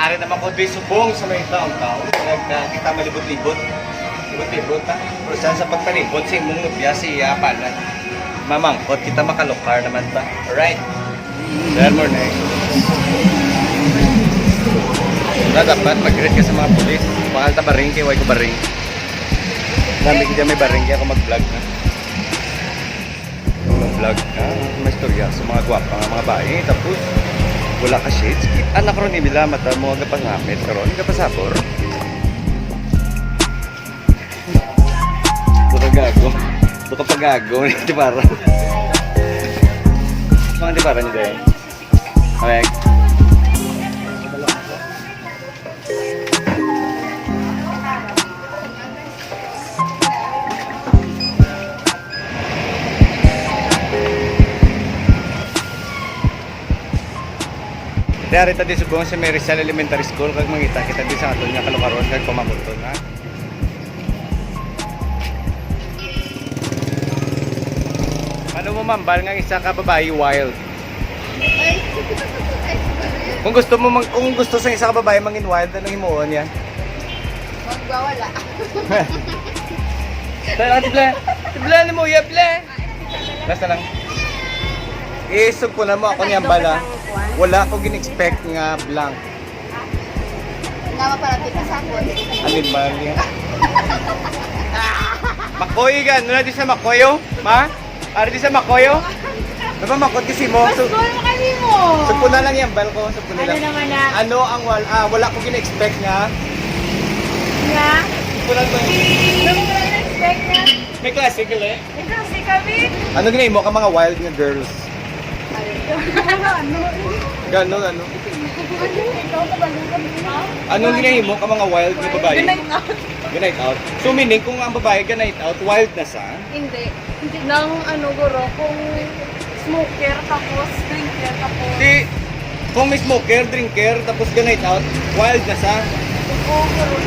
Ari naman ko di subong sa may taong-taong. Nagkita malibot-libot. Libot-libot ha. Pero saan sa pagpalibot, sa imong nubya siya pala. Mamangkot, kita makalukar naman ba? Alright. Good morning. Na dapat mag-greet ka sa mga pulis. Mahal ta baring, kaya ko baring. Dami kita may baring, kaya ako mag-vlog na. Mag-vlog ka, may istorya sa mga gwapa nga mga bae. Tapos, wala ka shades. Anak ron nila, mata mo aga pangamit. Karon, ka pa sabor. Buka gago. Buka pa gago. Di para. Mga di para niyo dahil. Okay. Dari tadi subong sa Rizal Elementary School kag mangita kita di sa aton nga kalukaron kag pamabuton ha. Ano mo mambal nga isa ka babae wild? Kung gusto sa isa ka babae mangin wild anong himuon yan? Magwawala. Tayo tibla ni mo ya ble. Basta lang. Isog ko na mo ako niyang bala. Wala ko gin-expect nga blank. Nama para kita sa ako. Alin ba niya? Makoy gan, nuna di sa Makoyo? Ma? Ari di sa Makoyo? Diba makot kasi mo? Pastor mo kami mo. Sugpo na lang yan, bal ko. Sugpo na Ano lang. naman na? Ano ang wala ko gin-expect nga? Nga? Sugpo lang ba? Ano mo na-expect nga? May classical eh. Ito si kami. Ano ginahin mo ka mga wild nga girls? Ano? Gano'n, ano? Ikaw ka ba kami? Anong ginahin mo ka mga wild nga babae? Good out. Ganite out? So meaning kung ang babae ganite out, wild na sa? Hindi. Hindi. Nang ano guro, kung smoker tapos drinker tapos Di, kung may smoker, drinker, tapos ganite out, wild na sa? oo guro.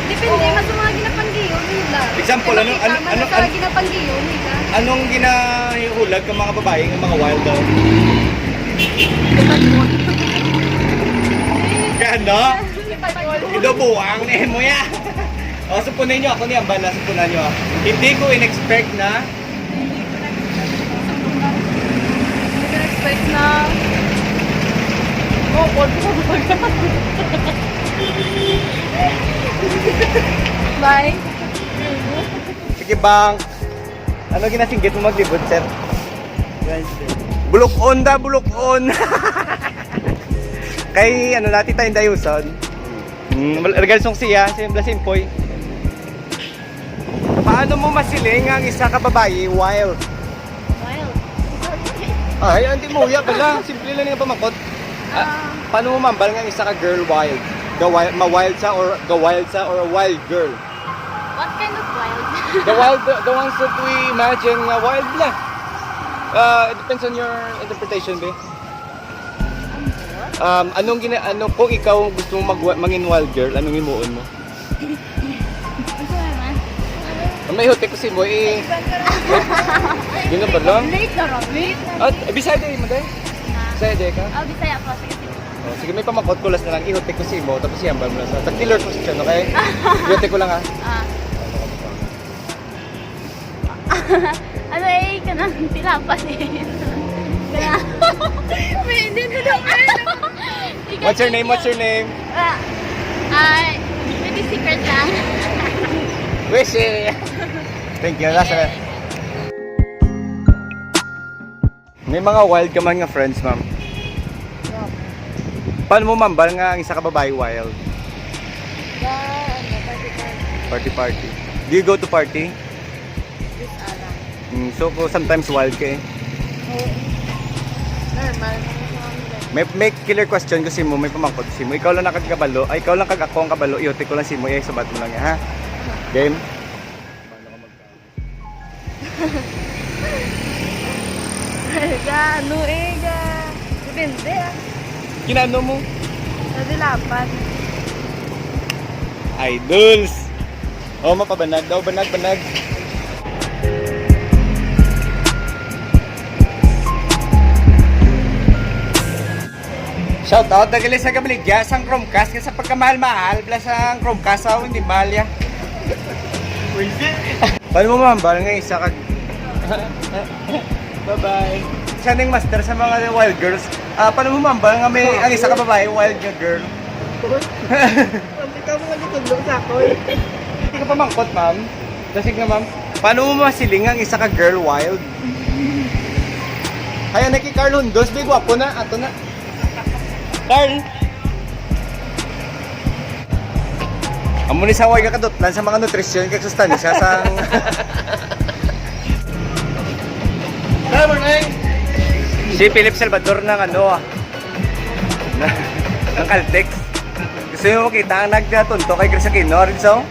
Depende, mas mga ginapanggiyo nila. Example, ano- Sa ginapanggiyo nila. Anong ginahulag ng mga babae ng mga wild daw? Gano? Idobuang ni mo ya. O, supunin nyo ako ni Ambala, supunan nyo. Hindi ko in-expect na Expect na oh, bye. sige bang, ano ginasinggit mo maglibot, sir? Bulok-on da, bulok-on. Kay, ano natin tayong dayuson. Regalsong siya, simple simpoy. Paano mo masiling ang isa ka babae wild? Wild. Ay, hindi mo ya bala. Simple lang nga pamakot. Paano mo mambal nga isa ka girl wild? Ma-wild sa or a wild girl? What kind of wild? The ones that we imagine nga wild lang. It depends on your interpretation, be. Kung ikaw gusto mong mangin wild girl, anong himuon mo? Ano naman? May hotek ko si mo Gino ba lang? Late na rin. At Bisaya day mo day. Bisaya day ka. Oh, Bisaya po. Sige. Oh, sige, may pamakot ko lang na lang. Ihotek ko si mo tapos siyambal mo lang sa. Tag-killer position, okay? Ihotek ko lang ha. Ano eh, kanang tilapan eh. Kaya, may hindi na naman. What's your name? Maybe secret lang. Wishy! Thank you. Nasa may mga wild ka man nga friends, ma'am. Paano mo mambal nga ang isa ka babae wild? Party. Do you go to party? So sometimes wild ka eh. Normal. May killer question kasi mo, may pamangkot si mo. Ikaw lang nakagkabalo, ay ikaw lang kag-ako ang kabalo, iyote ko lang si mo, sabat mo lang yan, ha? Game? Ano eh, depende ah. Kinano mo? Sa dilapan. Idols! Oh, mapabanag daw, banag. Shout out nagali sa Gabaligya sang Chromecast kasi sa pagkamahal-mahal bla sang Chromecast sa hindi mahal ya. Paano mo mamambal nga isa ka? Bye-bye. Siya ning master sa mga wild girls. Paano mo mamambal nga may ang isa ka babae wild nga girl? Ikaw mga litudlo sa ako. Hindi ka pa mangkot, ma'am. Dasig nga, ma'am. Paano mo masiling ang isa ka girl wild? Kaya na kay Carl Hundos, big wapo na, ato na. Carl! Amo ni sa way ka kadutlan sa mga nutrisyon kag sustansya sang Good morning. Si Philip Salvador ng ano ng Caltex. Gusto mo makita ang nagtunto kay Chris Aquino rin so?